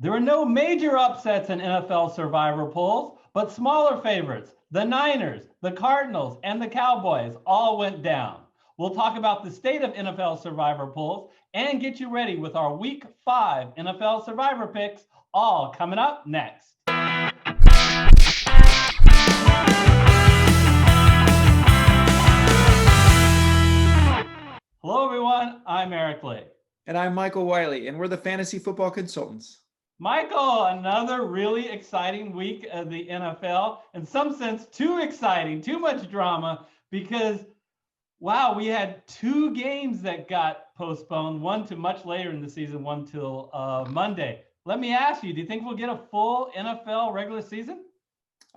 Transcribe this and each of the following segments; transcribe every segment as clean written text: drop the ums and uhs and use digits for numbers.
There were no major upsets in NFL Survivor polls, but smaller favorites, the Niners, the Cardinals, and the Cowboys all went down. We'll talk about the state of NFL Survivor polls and get you ready with our Week 5 NFL Survivor picks, all coming up next. Hello, everyone. I'm Eric Lee. And I'm Michael Wiley, and we're the Fantasy Football Consultants. Michael, another really exciting week of the NFL. In some sense, too exciting, too much drama, because, wow, we had 2 games that got postponed, one to much later in the season, one till Monday. Let me ask you, do you think we'll get a full NFL regular season?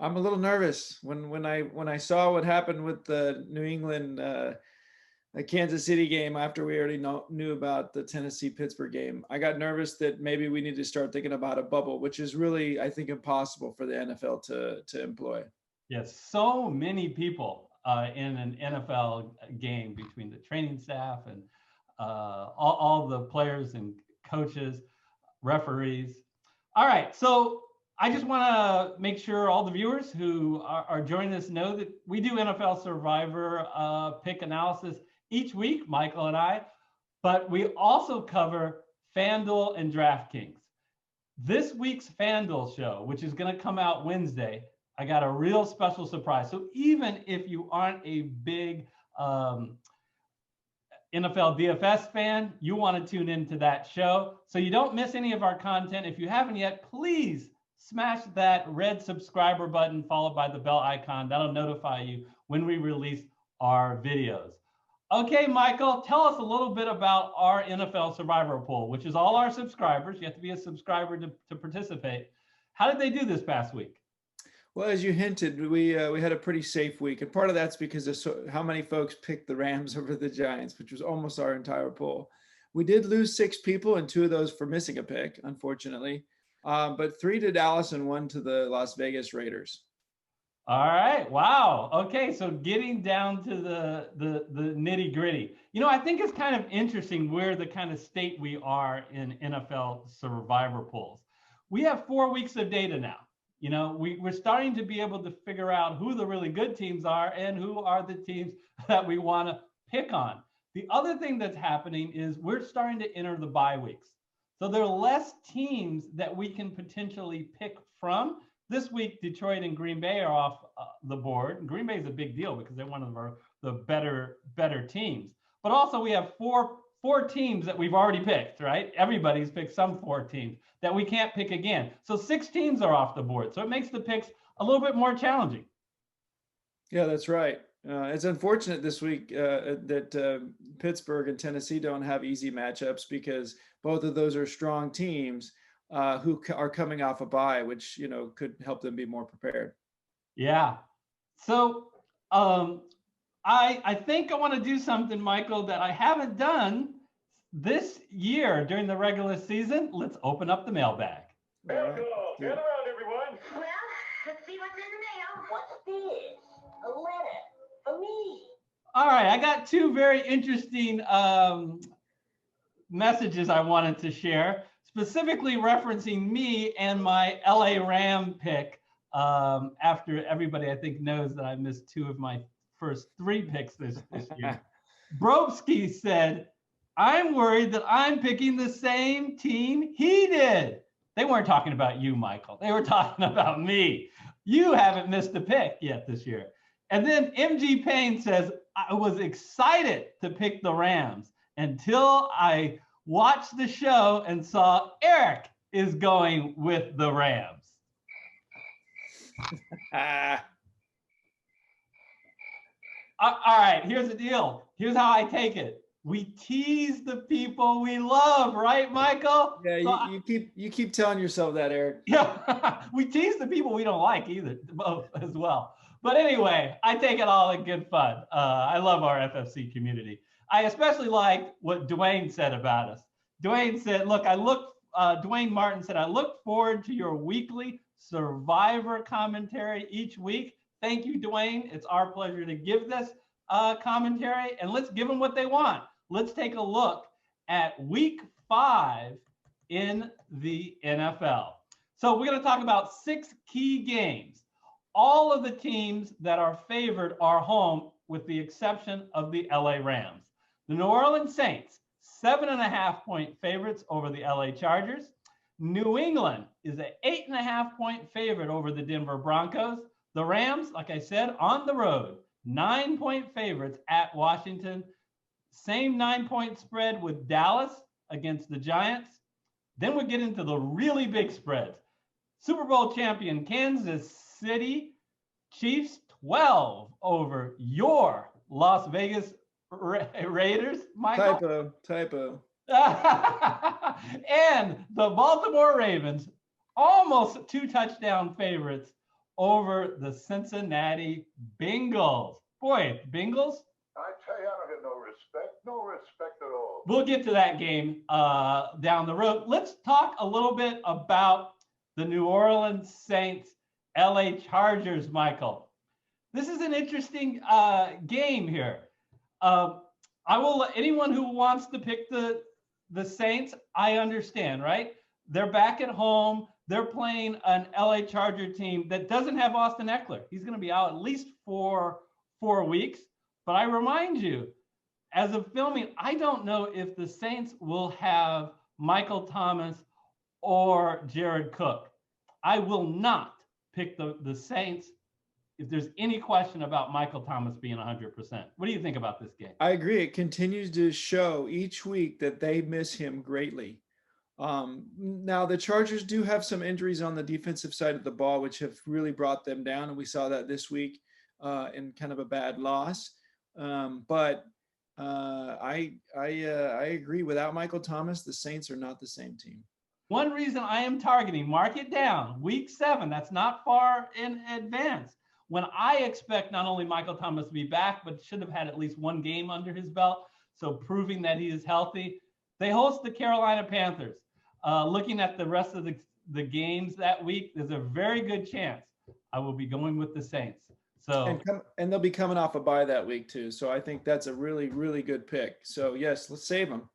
I'm a little nervous when I saw what happened with the New England Kansas City game after we already knew about the Tennessee-Pittsburgh game. I got nervous that maybe we need to start thinking about a bubble, which is really, I think, impossible for the NFL to employ. Yes, so many people in an NFL game between the training staff and all the players and coaches, referees. All right, so I just want to make sure all the viewers who are joining us know that we do NFL Survivor pick analysis each week, Michael and I, but we also cover FanDuel and DraftKings. This week's FanDuel show, which is going to come out Wednesday, I got a real special surprise. So even if you aren't a big NFL DFS fan, you want to tune into that show so you don't miss any of our content. If you haven't yet, please smash that red subscriber button followed by the bell icon. That'll notify you when we release our videos. Okay, Michael, tell us a little bit about our NFL Survivor Pool, which is all our subscribers. You have to be a subscriber to participate. How did they do this past week? Well, as you hinted, we had a pretty safe week, and part of that's because of how many folks picked the Rams over the Giants, which was almost our entire pool. We did lose 6 people, and 2 of those for missing a pick, unfortunately, but 3 to Dallas and 1 to the Las Vegas Raiders. All right. Wow. Okay. So getting down to the nitty gritty, I think it's kind of interesting where the kind of state we are in NFL Survivor polls. We have 4 weeks of data now. We're starting to be able to figure out who the really good teams are and who are the teams that we want to pick on. The other thing that's happening is we're starting to enter the bye weeks. So there are less teams that we can potentially pick from. This week, Detroit and Green Bay are off the board. Green Bay is a big deal because they're one of the better teams. But also we have four teams that we've already picked, right? Everybody's picked some 4 teams that we can't pick again. So 6 teams are off the board. So it makes the picks a little bit more challenging. Yeah, that's right. It's unfortunate this week that Pittsburgh and Tennessee don't have easy matchups because both of those are strong teams who are coming off a bye, which, could help them be more prepared. Yeah. So I think I want to do something, Michael, that I haven't done this year during the regular season. Let's open up the mailbag. Mailbag, gather around, everyone. Well, let's see what's in the mail. What's this? A letter for me. All right. I got 2 very interesting messages I wanted to share, specifically referencing me and my LA Ram pick after everybody, I think, knows that I missed 2 of my first 3 picks this year. Brobski said, I'm worried that I'm picking the same team he did. They weren't talking about you, Michael. They were talking about me. You haven't missed a pick yet this year. And then MG Payne says, I was excited to pick the Rams until I watched the show and saw Eric is going with the Rams. All right, here's the deal. Here's how I take it. We tease the people we love, right, Michael? Yeah, you keep telling yourself that, Eric. Yeah, we tease the people we don't like either, both as well. But anyway, I take it all in good fun. I love our FFC community. I especially like what Dwayne said about us. Dwayne said, Dwayne Martin said, I look forward to your weekly Survivor commentary each week. Thank you, Dwayne. It's our pleasure to give this commentary, and let's give them what they want. Let's take a look at week 5 in the NFL. So we're going to talk about 6 key games. All of the teams that are favored are home with the exception of the LA Rams. The New Orleans Saints, 7.5-point favorites over the LA Chargers. New England is an 8.5-point favorite over the Denver Broncos. The Rams, like I said, on the road, 9-point favorites at Washington. Same 9-point spread with Dallas against the Giants. Then we get into the really big spreads. Super Bowl champion Kansas City Chiefs, 12 over your Las Vegas Raiders, Michael. Typo. And the Baltimore Ravens, almost 2 touchdown favorites over the Cincinnati Bengals. Boy, Bengals. I tell you, I don't get no respect at all. We'll get to that game down the road. Let's talk a little bit about the New Orleans Saints, LA Chargers, Michael. This is an interesting game here. I will let anyone who wants to pick the Saints, I understand, right? They're back at home. They're playing an LA Charger team that doesn't have Austin Eckler. He's going to be out at least for 4 weeks. But I remind you, as of filming, I don't know if the Saints will have Michael Thomas or Jared Cook. I will not pick the Saints if there's any question about Michael Thomas being 100%. What do you think about this game? I agree. It continues to show each week that they miss him greatly. Now, the Chargers do have some injuries on the defensive side of the ball, which have really brought them down. And we saw that this week in kind of a bad loss. But I agree. Without Michael Thomas, the Saints are not the same team. One reason I am targeting, mark it down, week 7, that's not far in advance, when I expect not only Michael Thomas to be back, but should have had at least 1 game under his belt, so proving that he is healthy. They host the Carolina Panthers. Looking at the rest of the games that week, there's a very good chance I will be going with the Saints. So and they'll be coming off a bye that week too. So I think that's a really, really good pick. So yes, let's save them.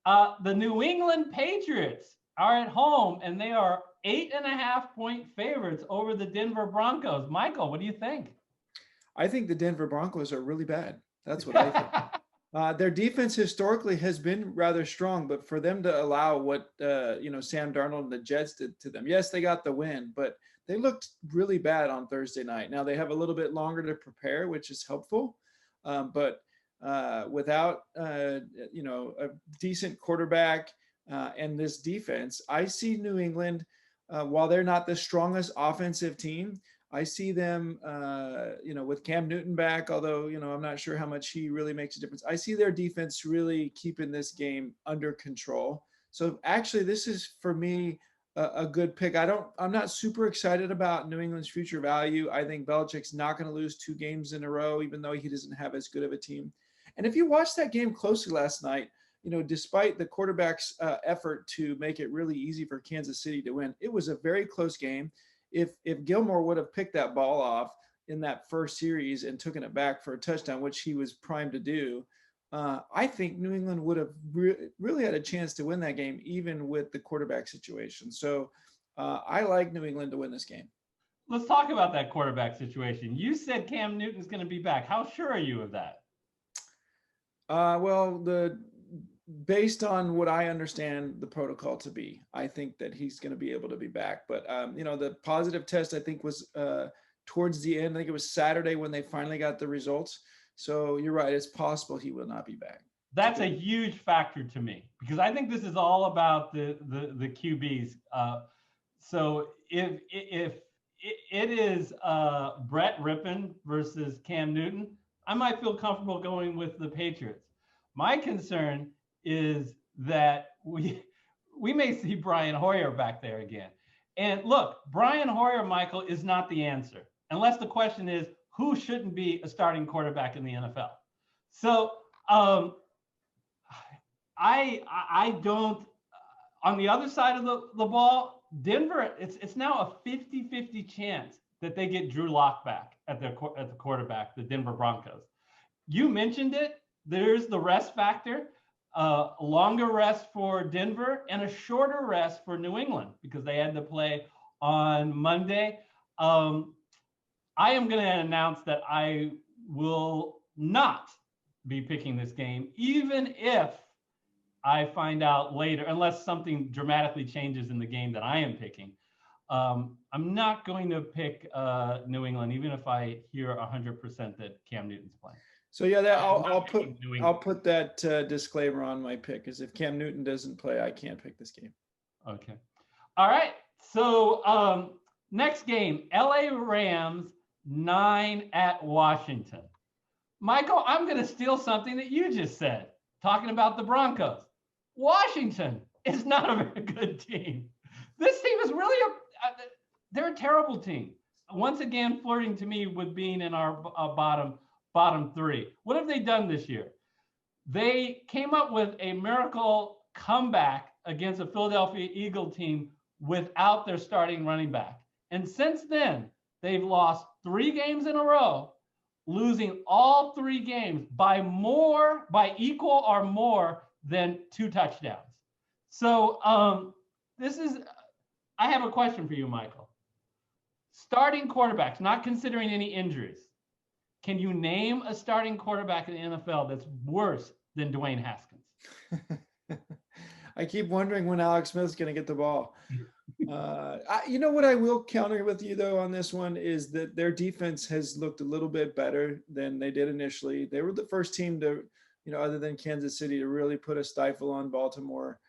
The New England Patriots are at home, and they are 8.5-point favorites over the Denver Broncos. Michael, what do you think? I think the Denver Broncos are really bad. That's what I think. Their defense historically has been rather strong, but for them to allow what Sam Darnold and the Jets did to them, yes, they got the win, but they looked really bad on Thursday night. Now they have a little bit longer to prepare, which is helpful, but without a decent quarterback and this defense, I see New England. While they're not the strongest offensive team, I see them, with Cam Newton back, although, I'm not sure how much he really makes a difference. I see their defense really keeping this game under control. So actually, this is, for me, a good pick. I'm not super excited about New England's future value. I think Belichick's not going to lose 2 games in a row, even though he doesn't have as good of a team. And if you watched that game closely last night, despite the quarterback's effort to make it really easy for Kansas City to win, it was a very close game. If Gilmore would have picked that ball off in that first series and taken it back for a touchdown, which he was primed to do, I think New England would have really had a chance to win that game, even with the quarterback situation. So I like New England to win this game. Let's talk about that quarterback situation. You said Cam Newton's going to be back. How sure are you of that? Based on what I understand the protocol to be, I think that he's going to be able to be back. But, the positive test, I think, was towards the end. I think it was Saturday when they finally got the results. So you're right. It's possible he will not be back. That's a huge factor to me, because I think this is all about the QBs. So if it is Brett Rippon versus Cam Newton, I might feel comfortable going with the Patriots. My concern is that we may see Brian Hoyer back there again. And look, Brian Hoyer, Michael, is not the answer, unless the question is who shouldn't be a starting quarterback in the NFL. So I don't, on the other side of the ball, Denver, it's now a 50-50 chance that they get Drew Lock back at the quarterback, the Denver Broncos. You mentioned it. There's the rest factor. a longer rest for Denver and a shorter rest for New England because they had to play on Monday. I am going to announce that I will not be picking this game, even if I find out later, unless something dramatically changes in the game that I am picking. I'm not going to pick New England, even if I hear 100% that Cam Newton's playing. So yeah, I'll put that disclaimer on my pick, because if Cam Newton doesn't play, I can't pick this game. Okay. All right. So next game, LA Rams 9 at Washington. Michael, I'm going to steal something that you just said, talking about the Broncos. Washington is not a very good team. This team is really they're a terrible team. Once again, flirting to me with being in our bottom three. What have they done this year? They came up with a miracle comeback against a Philadelphia Eagle team without their starting running back. And since then, they've lost 3 games in a row, losing all 3 games by equal or more than 2 touchdowns. So I have a question for you, Michael. Starting quarterbacks, not considering any injuries, can you name a starting quarterback in the NFL that's worse than Dwayne Haskins? I keep wondering when Alex Smith's going to get the ball. You know what I will counter with you, though, on this one is that their defense has looked a little bit better than they did initially. They were the first team to, other than Kansas City, to really put a stifle on Baltimore.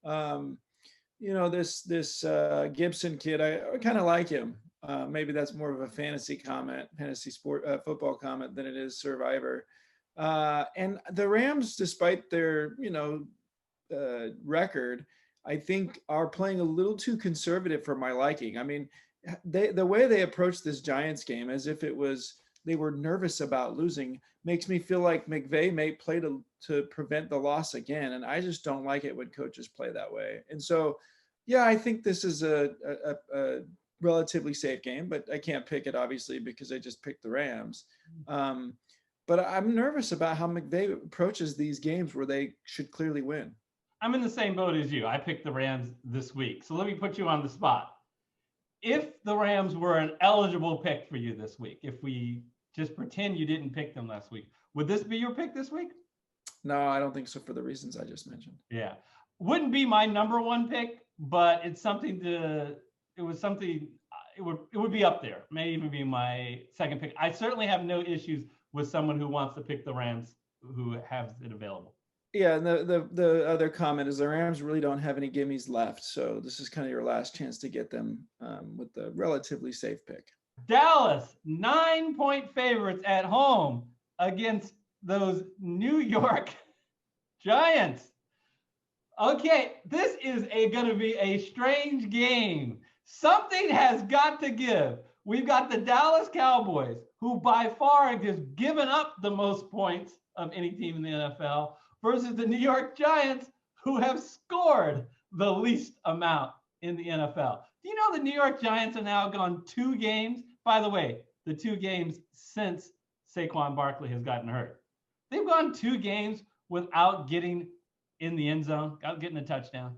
This Gibson kid, I kind of like him. Maybe that's more of a fantasy football comment than it is Survivor. And the Rams, despite their, record, I think are playing a little too conservative for my liking. I mean, the way they approached this Giants game as if they were nervous about losing makes me feel like McVay may play to prevent the loss again. And I just don't like it when coaches play that way. And so, yeah, I think this is a relatively safe game, but I can't pick it obviously because I just picked the Rams. But I'm nervous about how McVay approaches these games where they should clearly win. I'm in the same boat as you. I picked the Rams this week. So let me put you on the spot. If the Rams were an eligible pick for you this week, if we just pretend you didn't pick them last week, would this be your pick this week? No, I don't think so, for the reasons I just mentioned. Yeah. Wouldn't be my number 1 pick, but it would be up there. May even be my second pick. I certainly have no issues with someone who wants to pick the Rams who has it available. Yeah, and the other comment is the Rams really don't have any gimmies left, so this is kind of your last chance to get them with the relatively safe pick. Dallas, 9-point favorites at home against those New York Giants. Okay, this is going to be a strange game. Something has got to give. We've got the Dallas Cowboys, who by far have just given up the most points of any team in the NFL, versus the New York Giants, who have scored the least amount in the NFL. Do you know the New York Giants have now gone 2 games? By the way, the 2 games since Saquon Barkley has gotten hurt. They've gone 2 games without getting in the end zone, without getting a touchdown.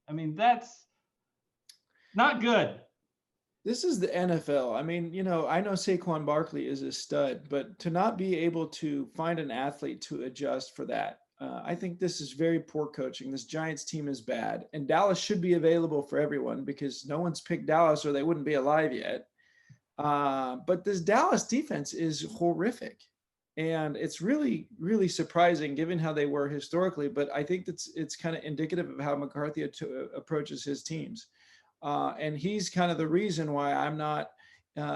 I mean, that's not good. This is the NFL. I mean, I know Saquon Barkley is a stud, but to not be able to find an athlete to adjust for that, I think this is very poor coaching. This Giants team is bad, and Dallas should be available for everyone because no one's picked Dallas or they wouldn't be alive yet. But this Dallas defense is horrific, and it's really, really surprising given how they were historically. But I think it's kind of indicative of how McCarthy approaches his teams. And he's kind of the reason why I'm not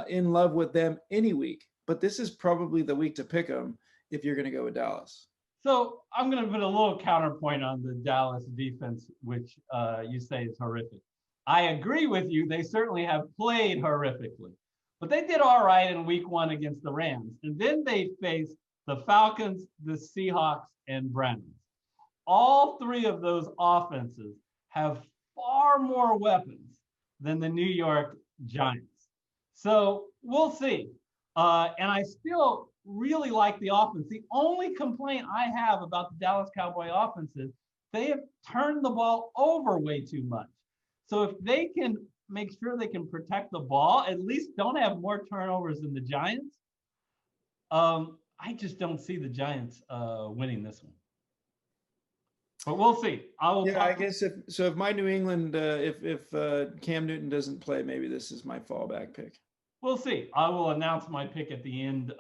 in love with them any week. But this is probably the week to pick them if you're going to go with Dallas. So I'm going to put a little counterpoint on the Dallas defense, which you say is horrific. I agree with you. They certainly have played horrifically. But they did all right in week 1 against the Rams. And then they faced the Falcons, the Seahawks, and Browns. All 3 of those offenses have far more weapons than the New York Giants. So we'll see. And I still really like the offense. The only complaint I have about the Dallas Cowboy offense is they have turned the ball over way too much. So if they can make sure they can protect the ball, at least don't have more turnovers than the Giants. I just don't see the Giants winning this one. But we'll see. I guess if my New England, if Cam Newton doesn't play, maybe this is my fallback pick. We'll see. I will announce my pick at the end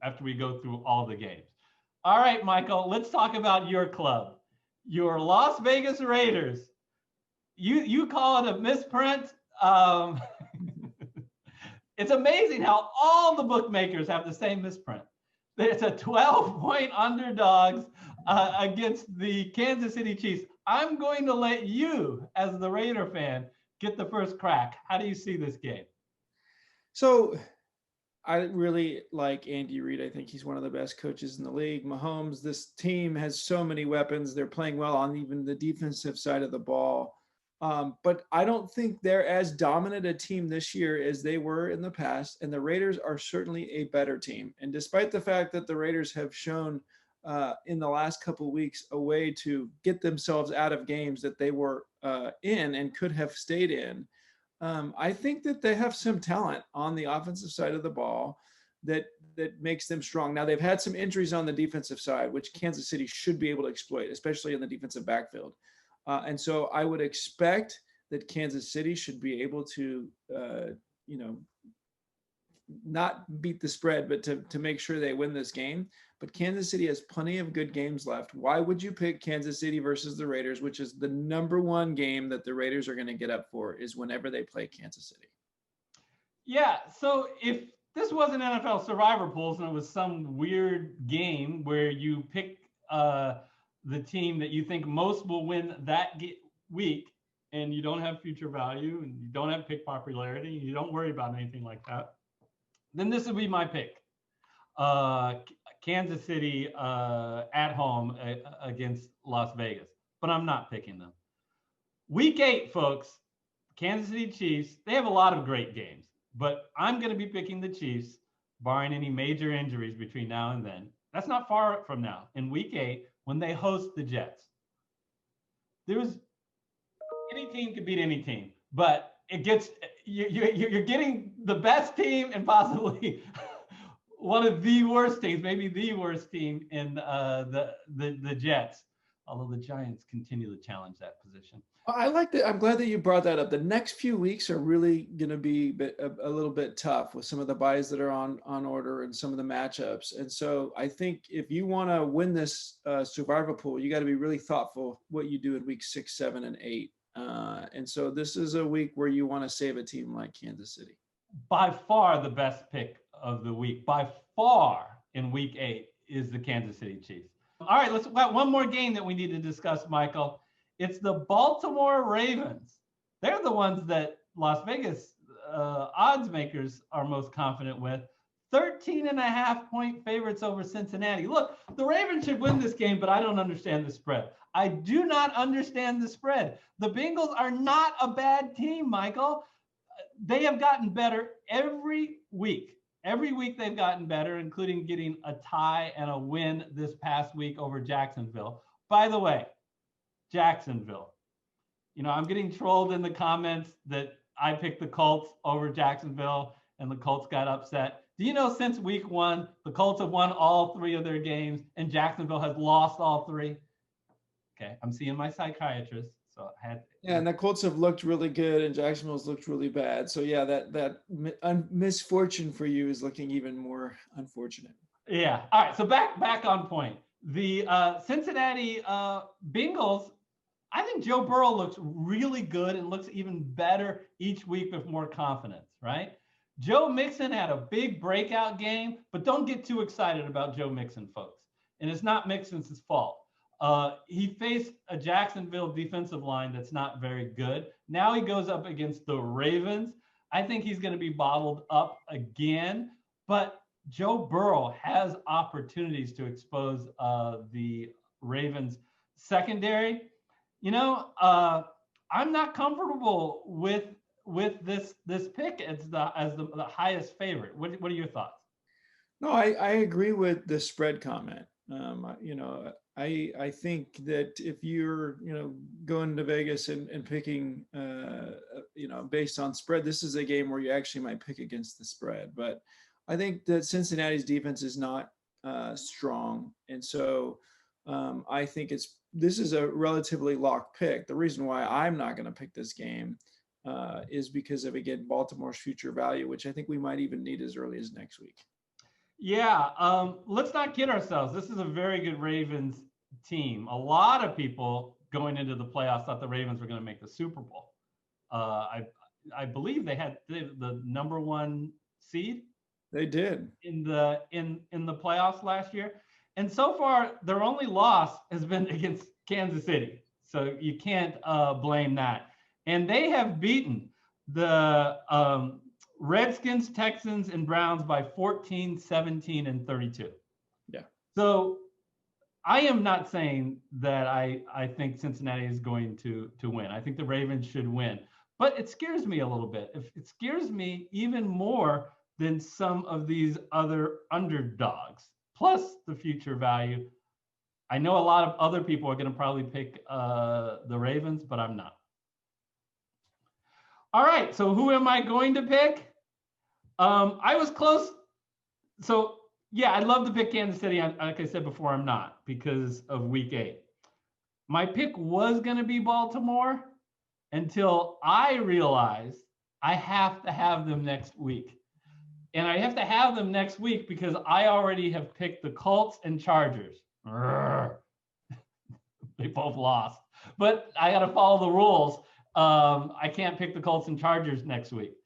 after we go through all the games. All right, Michael, let's talk about your club, your Las Vegas Raiders. You call it a misprint. It's amazing how all the bookmakers have the same misprint. It's a 12-point underdogs against the Kansas City Chiefs. I'm going to let you, as the Raider fan, get the first crack. How do you see this game? So I really like Andy Reid. I think he's one of the best coaches in the league. Mahomes, this team has so many weapons. They're playing well on even the defensive side of the ball. But I don't think they're as dominant a team this year as they were in the past. And the Raiders are certainly a better team. And despite the fact that the Raiders have shown in the last couple of weeks a way to get themselves out of games that they were in and could have stayed in, I think that they have some talent on the offensive side of the ball that makes them strong. Now, they've had some injuries on the defensive side, which Kansas City should be able to exploit, especially in the defensive backfield. And so I would expect that Kansas City should be able to, not beat the spread, but to make sure they win this game. But Kansas City has plenty of good games left. Why would you pick Kansas City versus the Raiders, which is the number one game that the Raiders are going to get up for, is whenever they play Kansas City? Yeah, so if this wasn't NFL Survivor Pools and it was some weird game where you pick the team that you think most will win that week, and you don't have future value and you don't have pick popularity and you don't worry about anything like that, then this would be my pick. Kansas City at home against Las Vegas, but I'm not picking them. Week 8, folks, Kansas City Chiefs, they have a lot of great games, but I'm going to be picking the Chiefs, barring any major injuries between now and then. That's not far from now. In week 8, when they host the Jets, any team could beat any team, but it gets you're getting the best team and possibly one of the worst teams, maybe the worst team in the Jets. Although the Giants continue to challenge that position. I like that. I'm glad that you brought that up. The next few weeks are really going to be a little bit tough with some of the buys that are on order and some of the matchups. And so I think if you want to win this survival pool, you got to be really thoughtful what you do in week 6, 7, and 8. And so this is a week where you want to save a team like Kansas City. By far the best pick of the week, by far in week 8, is the Kansas City Chiefs. All right, let's have one more game that we need to discuss, Michael. It's the Baltimore Ravens. They're the ones that Las Vegas odds makers are most confident with. 13.5-point favorites over Cincinnati. Look, the Ravens should win this game, but I don't understand the spread. I do not understand the spread. The Bengals are not a bad team, Michael. They have gotten better every week. Every week they've gotten better, including getting a tie and a win this past week over Jacksonville. By the way, Jacksonville. I'm getting trolled in the comments that I picked the Colts over Jacksonville and the Colts got upset. Do you know since week 1, the Colts have won all 3 of their games and Jacksonville has lost all 3? Okay, I'm seeing my psychiatrist. So I had. Yeah, and the Colts have looked really good, and Jacksonville's looked really bad. So yeah, that misfortune for you is looking even more unfortunate. Yeah. All right. So back on point. The Cincinnati Bengals. I think Joe Burrow looks really good and looks even better each week with more confidence. Right. Joe Mixon had a big breakout game, but don't get too excited about Joe Mixon, folks. And it's not Mixon's fault. He faced a Jacksonville defensive line that's not very good. Now he goes up against the Ravens. I think he's going to be bottled up again, but Joe Burrow has opportunities to expose the Ravens secondary. I'm not comfortable with this pick as the highest favorite. What are your thoughts? No, I agree with the spread comment. I think that if you're, going to Vegas and picking, based on spread, this is a game where you actually might pick against the spread. But I think that Cincinnati's defense is not strong. And so I think this is a relatively locked pick. The reason why I'm not going to pick this game is because of, again, Baltimore's future value, which I think we might even need as early as next week. Yeah, let's not kid ourselves. This is a very good Ravens team. A lot of people going into the playoffs thought the Ravens were going to make the Super Bowl. I believe they had the number 1 seed. They did in the playoffs last year, and so far their only loss has been against Kansas City. So you can't blame that. And they have beaten the Redskins, Texans, and Browns by 14, 17, and 32. Yeah. So I am not saying that I think Cincinnati is going to win. I think the Ravens should win. But it scares me a little bit. It scares me even more than some of these other underdogs, plus the future value. I know a lot of other people are going to probably pick the Ravens, but I'm not. All right, so who am I going to pick? I was close. So, yeah, I'd love to pick Kansas City. Like I said before, I'm not because of week 8. My pick was going to be Baltimore until I realized I have to have them next week. And I have to have them next week because I already have picked the Colts and Chargers. They both lost. But I got to follow the rules. I can't pick the Colts and Chargers next week.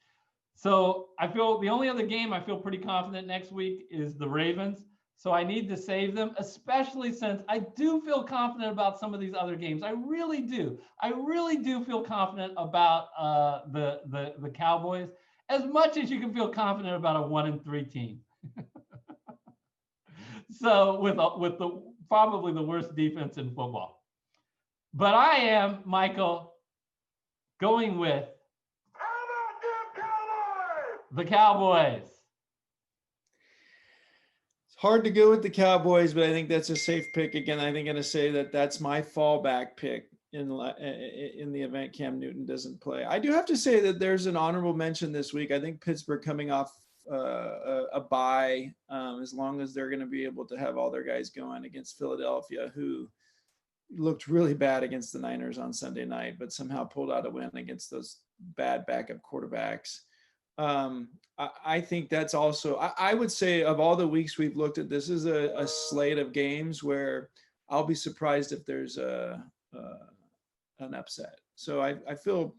So I feel the only other game I feel pretty confident next week is the Ravens. So I need to save them, especially since I do feel confident about some of these other games. I really do. I really do feel confident about the Cowboys, as much as you can feel confident about a 1-3 team. So with the probably the worst defense in football. But I am, Michael, going with the Cowboys. It's hard to go with the Cowboys, but I think that's a safe pick. Again, I think I'm going to say that that's my fallback pick in the event Cam Newton doesn't play. I do have to say that there's an honorable mention this week. I think Pittsburgh coming off a bye, as long as they're going to be able to have all their guys going against Philadelphia, who looked really bad against the Niners on Sunday night, but somehow pulled out a win against those bad backup quarterbacks. I think that's also, I would say of all the weeks we've looked at, this is a slate of games where I'll be surprised if there's an upset. So I feel,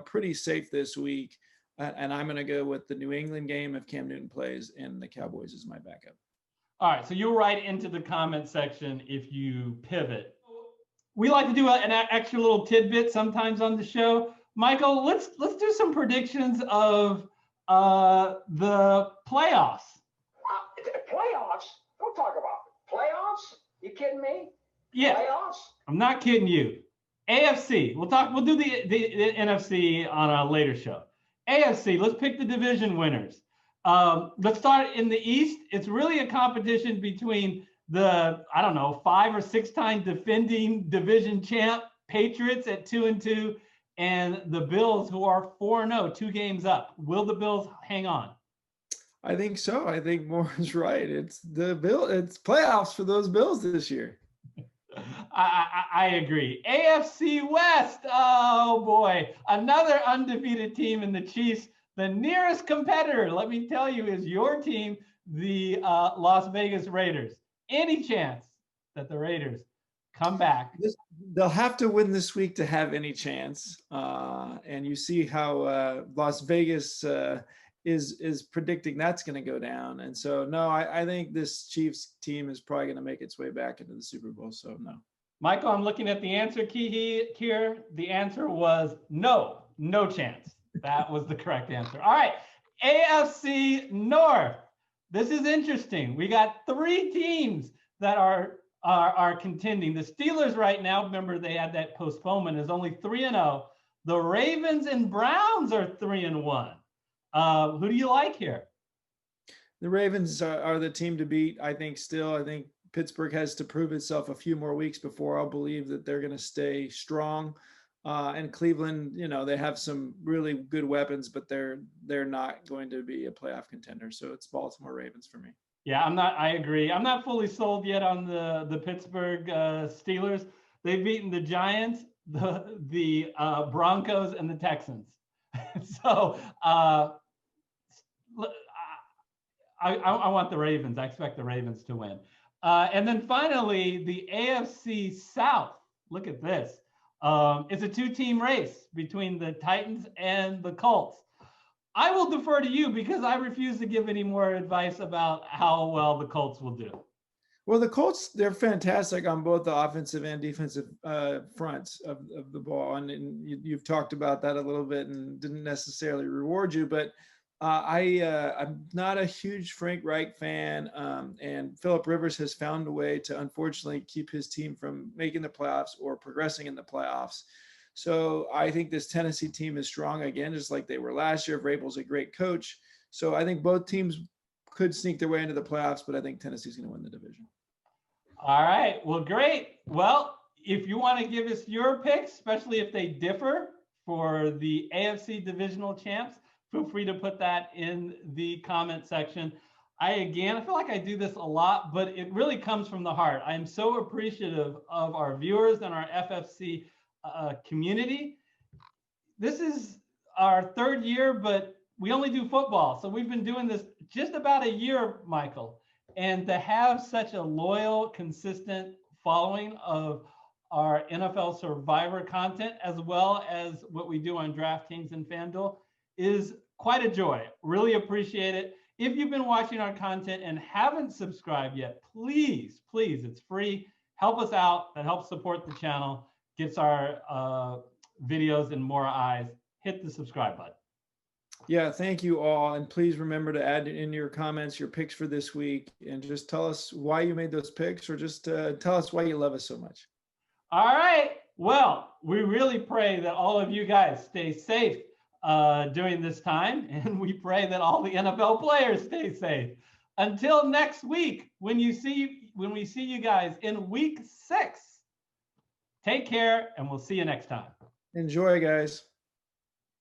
pretty safe this week. And I'm going to go with the New England game if Cam Newton plays, and the Cowboys is my backup. All right. So you'll write into the comment section if you pivot. We like to do an extra little tidbit sometimes on the show. Michael, let's do some predictions of the playoffs. Playoffs? Don't talk about it. Playoffs? You kidding me? Yeah. Playoffs? I'm not kidding you. AFC. We'll do the NFC on a later show. AFC. Let's pick the division winners. Let's start in the East. It's really a competition between the 5 or 6 time defending division champ Patriots at 2-2. And the Bills, who are 4-0, 2 games up. Will the Bills hang on? I think so. I think Moore's right. It's playoffs for those Bills this year. I agree. AFC West. Oh boy, another undefeated team in the Chiefs. The nearest competitor, let me tell you, is your team, the Las Vegas Raiders. Any chance that the Raiders come back? They'll have to win this week to have any chance. And you see how Las Vegas is predicting that's going to go down. And so, no, I think this Chiefs team is probably going to make its way back into the Super Bowl. So, no. Michael, I'm looking at the answer key here. The answer was no chance. That was the correct answer. All right, AFC North. This is interesting. We got 3 teams that are contending. The Steelers right now, remember they had that postponement, is only 3-0. The Ravens and Browns are 3-1. Who do you like here? The Ravens are the team to beat. I think Pittsburgh has to prove itself a few more weeks before I'll believe that they're going to stay strong. And Cleveland, they have some really good weapons, but they're not going to be a playoff contender. So it's Baltimore Ravens for me. Yeah, I agree. I'm not fully sold yet on the Pittsburgh Steelers. They've beaten the Giants, the Broncos, and the Texans. So I want the Ravens. I expect the Ravens to win. And then finally, the AFC South. Look at this. It's a two-team race between the Titans and the Colts. I will defer to you because I refuse to give any more advice about how well the Colts will do. Well, the Colts, they're fantastic on both the offensive and defensive fronts of the ball. And you've talked about that a little bit and didn't necessarily reward you, but I'm not a huge Frank Reich fan. And Phillip Rivers has found a way to, unfortunately, keep his team from making the playoffs or progressing in the playoffs. So I think this Tennessee team is strong again, just like they were last year. Vrabel's a great coach. So I think both teams could sneak their way into the playoffs, but I think Tennessee's going to win the division. All right. Well, great. Well, if you want to give us your picks, especially if they differ for the AFC divisional champs, feel free to put that in the comment section. I feel like I do this a lot, but it really comes from the heart. I am so appreciative of our viewers and our FFC community. This is our third year, but we only do football. So we've been doing this just about a year, Michael. And to have such a loyal, consistent following of our NFL Survivor content, as well as what we do on DraftKings and FanDuel, is quite a joy. Really appreciate it. If you've been watching our content and haven't subscribed yet, please, it's free. Help us out. That helps support the channel, gets our videos in more eyes. Hit the subscribe button. Yeah, thank you all. And please remember to add in your comments your picks for this week and just tell us why you made those picks, or just tell us why you love us so much. All right. Well, we really pray that all of you guys stay safe during this time, and we pray that all the NFL players stay safe. Until next week, when we see you guys in week 6, take care, and we'll see you next time. Enjoy, guys.